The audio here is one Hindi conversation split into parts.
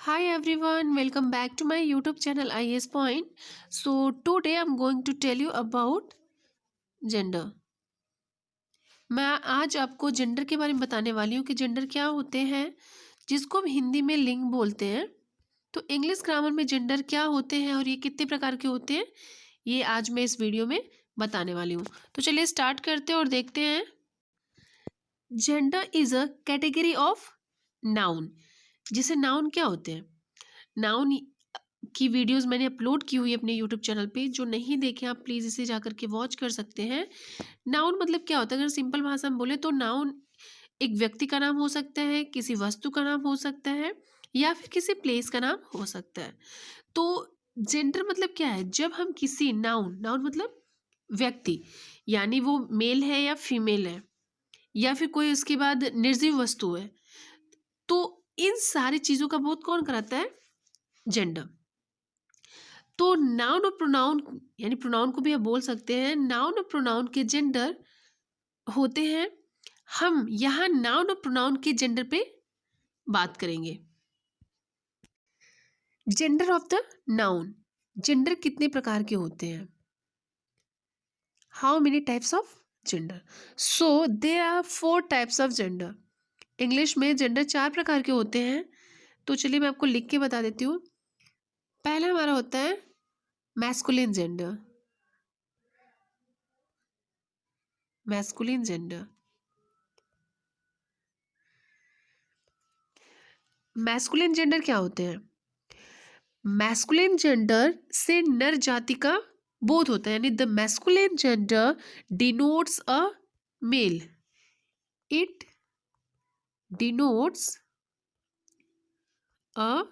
Hi everyone, welcome back to my YouTube channel IS Point. So today I'm going to tell you about gender. मैं आज आपको जेंडर के बारे में बताने वाली हूँ कि जेंडर क्या होते हैं, जिसको हम हिंदी में लिंग बोलते हैं। तो इंग्लिश ग्रामर में जेंडर क्या होते हैं और ये कितने प्रकार के होते हैं, ये आज मैं इस वीडियो में बताने वाली हूँ। तो चलिए स्टार्ट करते हैं और देखते हैं। Gender is a category of noun. जिसे नाउन क्या होते हैं, नाउन की वीडियोस मैंने अपलोड की हुई है अपने यूट्यूब चैनल पे। जो नहीं देखे आप प्लीज़ इसे जाकर के वॉच कर सकते हैं। नाउन मतलब क्या होता है, अगर सिंपल भाषा में बोले तो नाउन एक व्यक्ति का नाम हो सकता है, किसी वस्तु का नाम हो सकता है, या फिर किसी प्लेस का नाम हो सकता है। तो जेंडर मतलब क्या है, जब हम किसी नाउन नाउन मतलब व्यक्ति, यानी वो मेल है या फीमेल है, या फिर कोई उसके बाद निर्जीव वस्तु है, तो इन सारी चीज़ों का बोध कौन कराता है, जेंडर। तो नाउन और प्रोनाउन, यानी प्रोनाउन को भी आप बोल सकते हैं, नाउन और प्रोनाउन के जेंडर होते हैं। हम यहाँ नाउन और प्रोनाउन के जेंडर पे बात करेंगे। Gender of the noun, gender कितने प्रकार के होते हैं, how many types of gender. So there are 4 types of gender. English में जेंडर 4 प्रकार के होते हैं। तो चलिए मैं आपको लिख के बता देती हूँ। पहला हमारा होता है masculine gender, masculine gender. Masculine gender क्या होते हैं, मैस्कुलिन जेंडर से नर जाति का बोध होता है, यानी the masculine gender denotes a male, it denotes a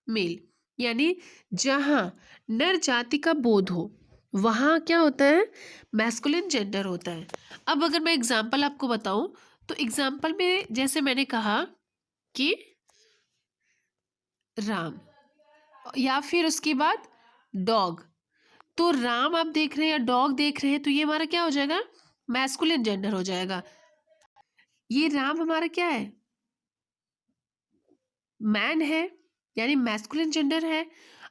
male, यानी जहां नर जाति का बोध हो वहां क्या होता है, मैस्कुलिन जेंडर होता है। अब अगर मैं एग्जांपल आपको बताऊं, तो एग्जांपल में जैसे मैंने कहा कि राम, या फिर उसके बाद डॉग। तो राम आप देख रहे हैं या डॉग देख रहे हैं, तो ये हमारा क्या हो जाएगा, मैस्कुलिन जेंडर हो जाएगा। ये राम हमारा क्या है, मैन है, यानी मैस्कुलिन जेंडर है।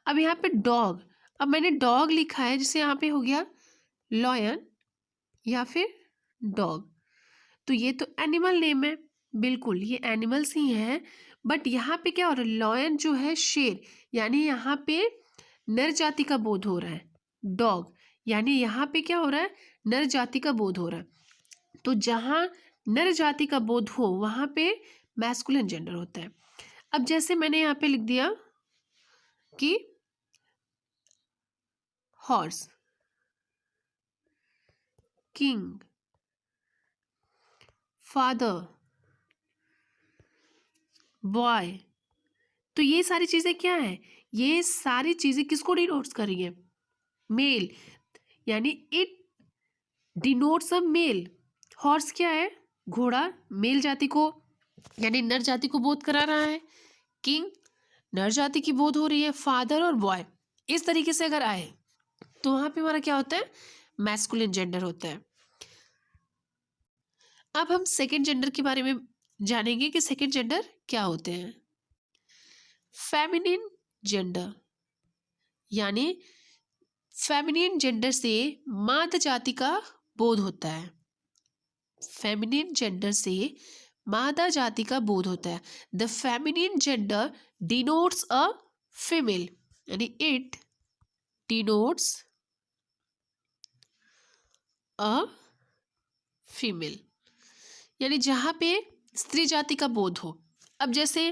अब यहाँ पे डॉग, अब मैंने डॉग लिखा है, जिससे यहाँ पे हो गया लॉयन या फिर डॉग। तो ये तो एनिमल नेम है, बिल्कुल ये एनिमल्स ही हैं। बट यहाँ पे क्या हो रहा है, लॉयन जो है शेर, यानी यहाँ पे नर जाति का बोध हो रहा है। डॉग यानी यहाँ पे क्या हो रहा है, नर जाति का बोध हो रहा है। तो जहाँ नर जाति का बोध हो वहाँ पे मैस्कुलिन जेंडर होता है। अब जैसे मैंने यहाँ पे लिख दिया कि हॉर्स, किंग, फादर, बॉय, तो ये सारी चीजें क्या है, ये सारी चीजें किसको डिनोट्स कर रही है, मेल, यानी it denotes a male. Horse क्या है, घोड़ा, मेल जाति को यानी नर जाति को बोध करा रहा है। किंग, नर जाति की बोध हो रही है। फादर और बॉय, इस तरीके से अगर आए तो वहां पे हमारा क्या होता है, मैस्कुलिन जेंडर होता है। अब हम सेकंड जेंडर के बारे में जानेंगे कि सेकंड जेंडर क्या होते हैं। फेमिनिन जेंडर, यानी फेमिनिन जेंडर से मादा जाति का बोध होता है। फेमिनिन जेंडर से मादा जाति का बोध होता है। The feminine gender denotes a female, यानी इट डिनोट्स अ फीमेल, यानी जहां पे स्त्री जाति का बोध हो। अब जैसे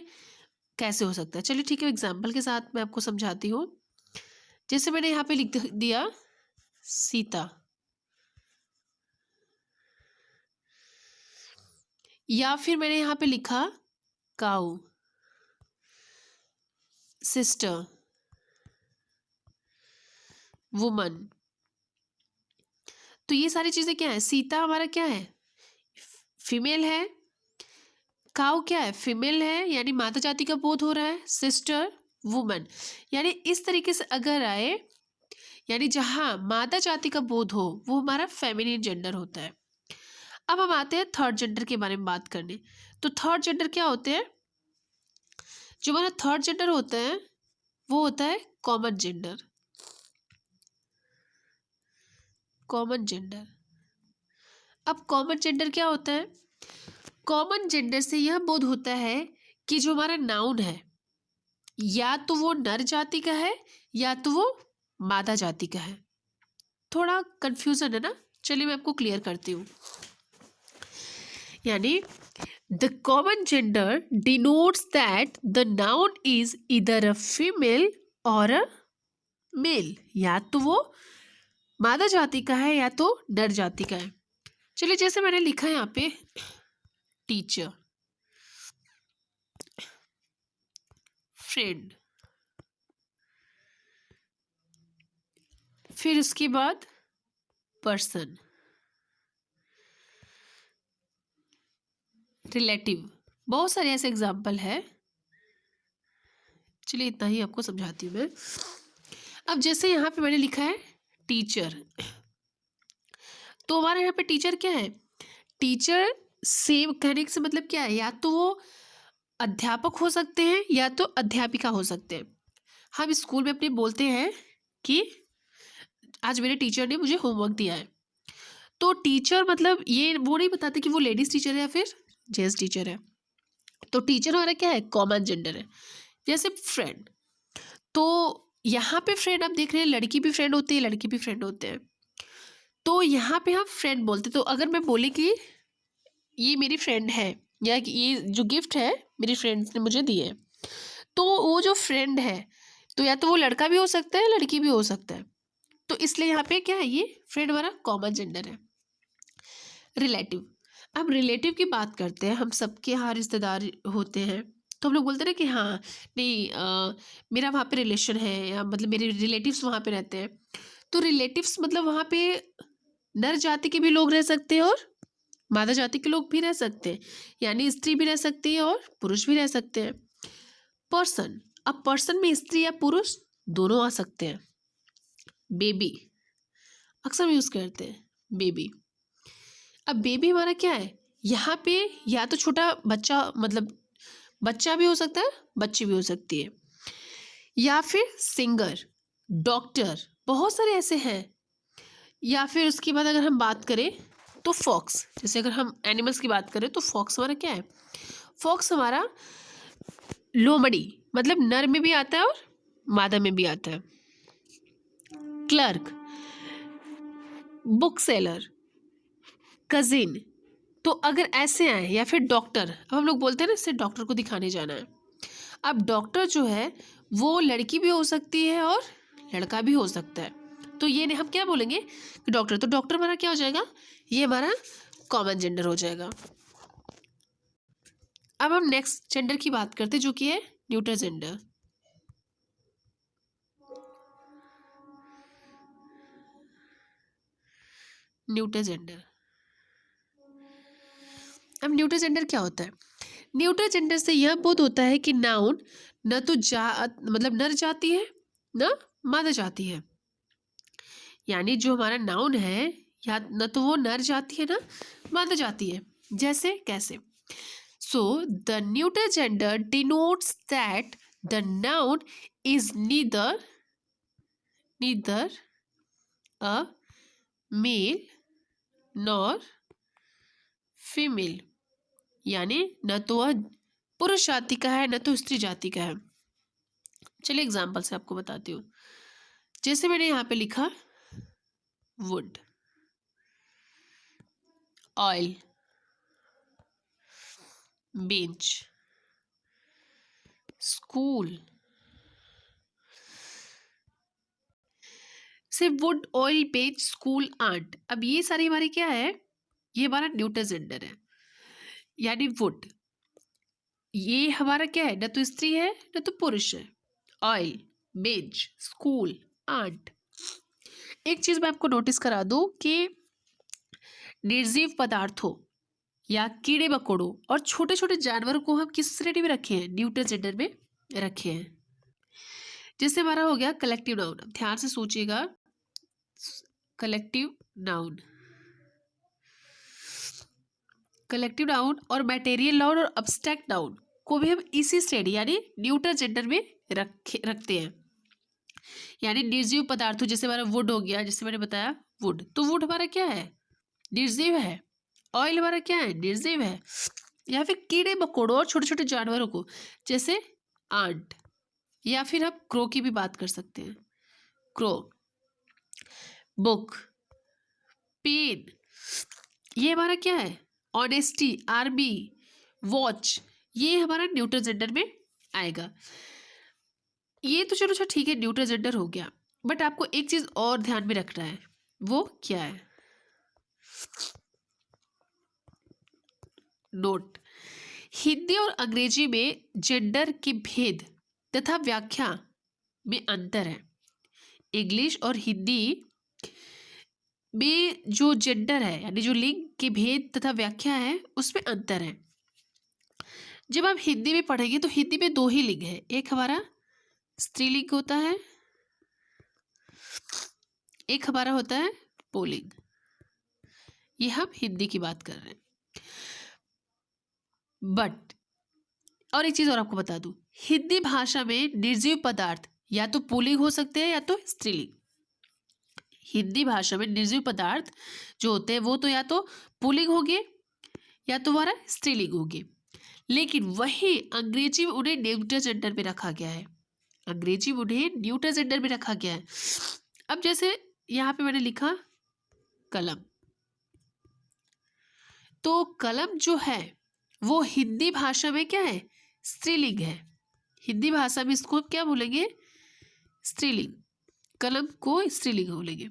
कैसे हो सकता है, चलिए ठीक है, एग्जाम्पल के साथ मैं आपको समझाती हूँ। जैसे मैंने यहाँ पे लिख दिया सीता, या फिर मैंने यहाँ पे लिखा काऊ, सिस्टर, वुमन। तो ये सारी चीजें क्या है, सीता हमारा क्या है, फीमेल है। काऊ क्या है, फीमेल है, यानी माता जाति का बोध हो रहा है। सिस्टर, वुमन, यानी इस तरीके से अगर आए, यानी जहां माता जाति का बोध हो वो हमारा फेमिनिन जेंडर होता है। अब हम आते हैं थर्ड जेंडर के बारे में बात करने। तो थर्ड जेंडर क्या होते हैं, जो हमारा थर्ड जेंडर होता है वो होता है कॉमन जेंडर। Common gender. अब कॉमन जेंडर क्या होता है? कॉमन जेंडर से यह बोध होता है कि जो हमारा नाउन है या तो वो नर जाति का है या तो वो मादा जाति का है। थोड़ा कंफ्यूजन है ना, चलिए मैं आपको क्लियर करती हूँ। यानी the common gender denotes that the noun is either a female और अ मेल, या तो वो मादा जाति का है या तो नर जाति का है। चलिए जैसे मैंने लिखा है यहाँ पे टीचर, फ्रेंड, फिर उसके बाद पर्सन, रिलेटिव, बहुत सारे ऐसे एग्जाम्पल है। चलिए इतना ही आपको समझाती हूँ मैं। अब जैसे यहाँ पे मैंने लिखा है टीचर, तो हमारे यहाँ पे टीचर क्या है? टीचर सेम कहने से मतलब क्या है? या तो वो अध्यापक हो सकते हैं या तो अध्यापिका हो सकते हैं। हम स्कूल में अपने बोलते हैं कि आज मेरे टीचर ने मुझे होमवर्क दिया है, तो टीचर मतलब ये वो नहीं बताते कि वो लेडीज टीचर है या फिर जेंट्स टीचर है। तो टीचर हमारा क्या है? कॉमन जेंडर है। जैसे फ्रेंड, तो यहाँ पे फ्रेंड आप देख रहे हैं लड़की भी फ्रेंड होती है लड़के भी फ्रेंड होते हैं, तो यहाँ पे हम फ्रेंड बोलते हैं। तो अगर मैं बोले कि ये मेरी फ्रेंड है या कि ये जो गिफ्ट है मेरी फ्रेंड्स ने मुझे दिए, तो वो जो फ्रेंड है तो या तो वो लड़का भी हो सकता है लड़की भी हो सकता है। तो इसलिए यहाँ पे क्या है? ये फ्रेंड हमारा कॉमन जेंडर है। रिलेटिव, अब रिलेटिव की बात करते हैं। हम सबके यहाँ रिश्तेदार होते हैं, तो हम लोग बोलते हैं ना कि हाँ नहीं मेरा वहाँ पे रिलेशन है या मतलब मेरे रिलेटिव्स वहाँ पे रहते हैं। तो रिलेटिव्स मतलब वहाँ पे नर जाति के भी लोग रह सकते हैं और मादा जाति के लोग भी रह सकते हैं, यानी स्त्री भी रह सकती है और पुरुष भी रह सकते हैं। पर्सन, अब पर्सन में स्त्री या पुरुष दोनों आ सकते हैं। बेबी, अक्सर हम यूज करते हैं बेबी। अब बेबी हमारा क्या है? यहाँ पे या तो छोटा बच्चा मतलब बच्चा भी हो सकता है बच्ची भी हो सकती है, या फिर सिंगर, डॉक्टर, बहुत सारे ऐसे हैं। या फिर उसके बाद अगर हम बात करें तो फॉक्स, जैसे अगर हम एनिमल्स की बात करें तो फॉक्स हमारा क्या है? फॉक्स हमारा लोमड़ी मतलब नर में भी आता है और मादा में भी आता है। क्लर्क, बुक सेलर, कजिन, तो अगर ऐसे आए। या फिर डॉक्टर, अब हम लोग बोलते हैं ना इससे डॉक्टर को दिखाने जाना है। अब डॉक्टर जो है वो लड़की भी हो सकती है और लड़का भी हो सकता है, तो ये हम क्या बोलेंगे कि डॉक्टर। तो डॉक्टर हमारा क्या हो जाएगा? ये हमारा कॉमन जेंडर हो जाएगा। अब हम नेक्स्ट जेंडर की बात करते हैं जो कि है न्यूट्रल जेंडर। न्यूट्रल जेंडर, अब न्यूट्रल जेंडर क्या होता है? न्यूट्रल जेंडर से यह बोध होता है कि नाउन न तो मतलब नर जाती है न मादा जाती है। यानी जो हमारा नाउन है या न तो वो नर जाती है ना मादा जाती है। जैसे कैसे? So the neutral gender denotes that the noun is neither a male nor female, यानी न तो वह पुरुष जाति का है न तो स्त्री जाति का है। चलिए एग्जाम्पल से आपको बताती हूँ। जैसे मैंने यहाँ पे लिखा wood, oil, bench, school. Say wood, oil, bench, school, ant. अब ये सारी हमारी क्या है? ये हमारा न्यूट्रल जेंडर है। यानी वुड ये हमारा क्या है? न तो स्त्री है न तो पुरुष है। Oil, bench, school, ant. एक चीज मैं आपको नोटिस करा दूं कि निर्जीव पदार्थों या कीड़े मकोड़ों और छोटे छोटे जानवरों को हम किस श्रेणी में रखे हैं? न्यूट्रल जेंडर में रखे हैं। जैसे हमारा हो गया कलेक्टिव नाउन। अब ध्यान से सोचिएगा, कलेक्टिव नाउन, कलेक्टिव नाउन और मैटेरियल नाउन और अब्स्ट्रैक्ट नाउन। को भी हम इसी श्रेणी यानी न्यूट्रल जेंडर में रखते हैं। यानी निर्जीव पदार्थों, जैसे हमारा वुड हो गया, जैसे मैंने बताया वुड, तो वुड हमारा क्या है, निर्जीव है। ऑयल हमारा क्या है, निर्जीव है। या फिर कीड़े मकोड़ों और छोटे छोटे जानवरों को, जैसे आंट, या फिर हम क्रो की भी बात कर सकते हैं, क्रो। बुक, पेन, ये हमारा क्या है, ऑनेस्टी, आर्मी, वॉच, ये हमारा न्यूट्रल जेंडर में आएगा। ये तो चलो अच्छा ठीक है, न्यूट्रल जेंडर हो गया, बट आपको एक चीज और ध्यान में रखना है, वो क्या है, नोट। हिंदी और अंग्रेजी में जेंडर के भेद तथा व्याख्या में अंतर है। इंग्लिश और हिंदी में जो जेंडर है यानी जो लिंग के भेद तथा व्याख्या है उसमें अंतर है। जब आप हिंदी में पढ़ेंगे तो हिंदी में दो ही लिंग है, एक हमारा स्त्रीलिंग होता है, एक हमारा होता है पुल्लिंग। ये हम हिंदी की बात कर रहे हैं। बट और एक चीज और आपको बता दूं, हिंदी भाषा में निर्जीव पदार्थ या तो पुल्लिंग हो सकते हैं या तो स्त्रीलिंग। हिंदी भाषा में निर्जीव पदार्थ जो होते हैं वो तो या तो पुल्लिंग होंगे या तो हमारा स्त्रीलिंग होंगे। लेकिन वही अंग्रेजी में उन्हें न्यूट्रल जेंडर में रखा गया है, अंग्रेजी में उन्हें न्यूट्रल जेंडर में रखा गया है। अब जैसे यहाँ पे मैंने लिखा कलम, तो कलम जो है वो हिंदी भाषा में क्या है, स्त्रीलिंग है। हिंदी भाषा में इसको क्या बोलेंगे, स्त्रीलिंग, कलम को स्त्रीलिंग बोलेंगे।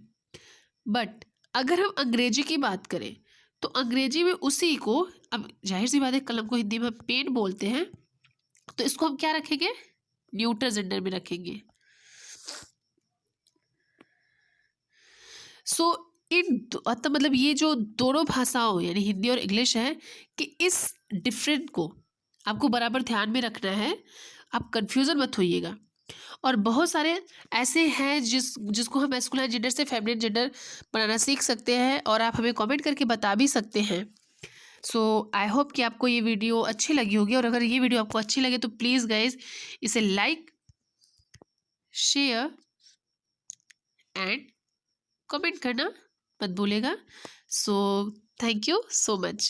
बट अगर हम अंग्रेजी की बात करें तो अंग्रेजी में उसी को, अब जाहिर सी बात है कलम को हिंदी में पेन बोलते हैं, तो इसको हम क्या रखेंगे, न्यूट्रल जेंडर में रखेंगे। सो मतलब ये जो दोनों भाषाओं यानी हिंदी और इंग्लिश है कि इस डिफरेंट को आपको बराबर ध्यान में रखना है, आप कंफ्यूजन मत होइएगा। और बहुत सारे ऐसे हैं जिसको हम मैस्कुलाइन जेंडर से फेमिनिन जेंडर बनाना सीख सकते हैं, और आप हमें कमेंट करके बता भी सकते हैं। सो आई होप कि आपको ये वीडियो अच्छी लगी होगी, और अगर ये वीडियो आपको अच्छी लगे तो प्लीज़ गाइज इसे लाइक, शेयर एंड कमेंट करना मत भूलेगा। So thank you so much.